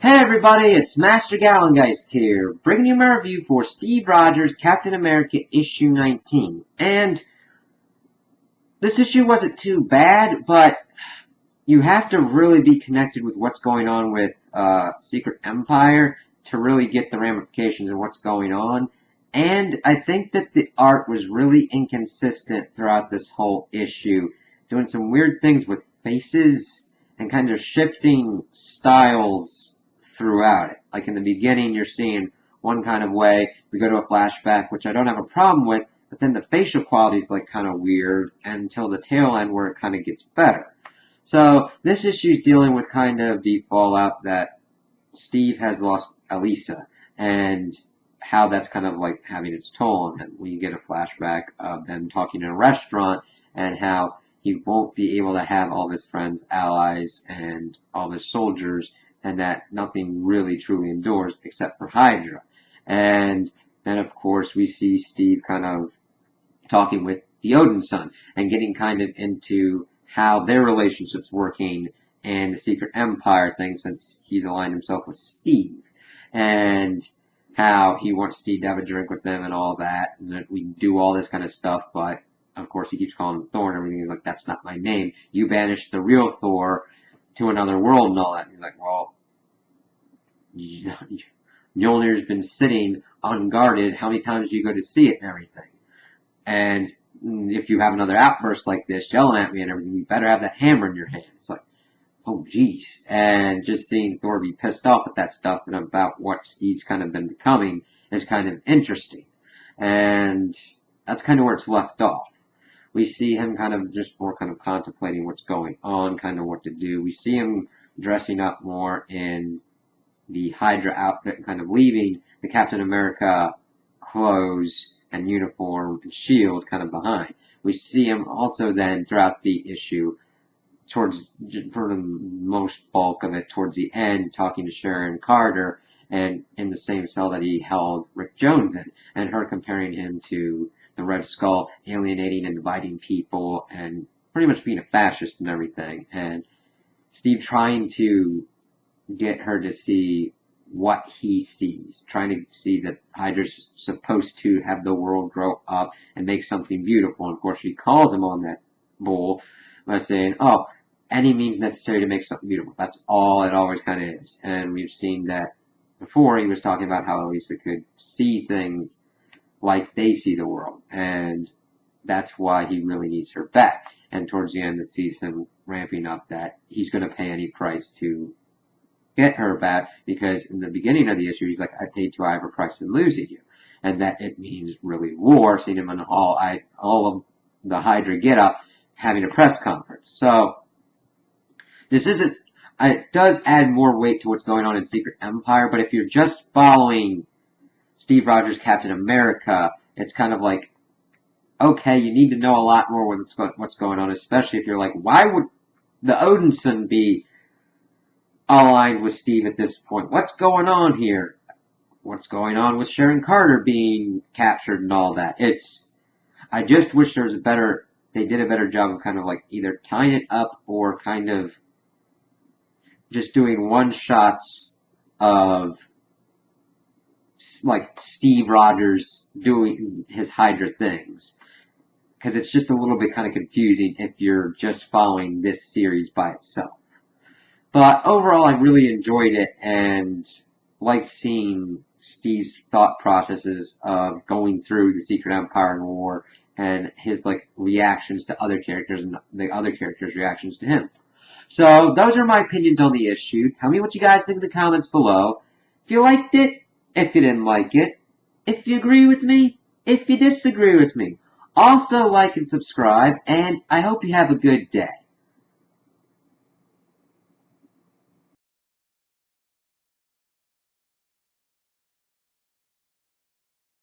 Hey everybody, it's Master Gallengeist here, bringing you my review for Steve Rogers' Captain America issue 19. And this issue wasn't too bad, but you have to really be connected with what's going on with Secret Empire to really get the ramifications of what's going on. And I think that the art was really inconsistent throughout this whole issue, doing some weird things with faces and kind of shifting styles throughout it. Like in the beginning, you're seeing one kind of way. We go to a flashback, which I don't have a problem with, but then the facial quality is like kind of weird until the tail end where it kind of gets better. So this issue is dealing with kind of the fallout that Steve has lost Elisa and how that's kind of like having its toll on him. When you get a flashback of them talking in a restaurant and how he won't be able to have all of his friends, allies, and all of his soldiers, and that nothing really truly endures except for Hydra. And then, of course, we see Steve kind of talking with the Odinson and getting kind of into how their relationship's working and the Secret Empire thing since he's aligned himself with Steve. And how he wants Steve to have a drink with them and all that. And that we do all this kind of stuff, but of course he keeps calling him Thor and everything. He's like, that's not my name. You banished the real Thor to another world and all that. And he's like, well, Mjolnir's been sitting unguarded. How many times do you go to see it and everything? And if you have another outburst like this, yelling at me and everything, you better have that hammer in your hand. It's like, oh jeez. And just seeing Thor be pissed off at that stuff and about what Steve's kind of been becoming is kind of interesting. And that's kind of where it's left off. We see him kind of just more kind of contemplating what's going on, kind of what to do. We see him dressing up more in the Hydra outfit and kind of leaving the Captain America clothes and uniform and shield kind of behind. We see him also then throughout the issue towards, for the most bulk of it, towards the end, talking to Sharon Carter and in the same cell that he held Rick Jones in, and her comparing him to the Red Skull, alienating and dividing people and pretty much being a fascist and everything, and Steve trying to get her to see what he sees, trying to see that Hydra's supposed to have the world grow up and make something beautiful. And of course, she calls him on that bull by saying, oh, any means necessary to make something beautiful. That's all it always kind of is. And we've seen that before. He was talking about how Elisa could see things like they see the world. And that's why he really needs her back. And towards the end, it sees him ramping up that he's going to pay any price to get her back, because in the beginning of the issue, he's like, I paid too high of a price in losing you. And that it means really war, seeing him in the hall, all of the Hydra get up, having a press conference. So, this isn't, it does add more weight to what's going on in Secret Empire, but if you're just following Steve Rogers' Captain America, it's kind of like, okay, you need to know a lot more what's going on, especially if you're like, why would the Odinson be aligned with Steve at this point? What's going on here? What's going on with Sharon Carter being captured and all that? I just wish there was they did a better job of kind of like either tying it up or kind of just doing one-shots of like Steve Rogers doing his Hydra things. Because it's just a little bit kind of confusing if you're just following this series by itself. But overall, I really enjoyed it and liked seeing Steve's thought processes of going through the Secret Empire and War and his like reactions to other characters and the other characters' reactions to him. So those are my opinions on the issue. Tell me what you guys think in the comments below. If you liked it, if you didn't like it, if you agree with me, if you disagree with me. Also like and subscribe, and I hope you have a good day.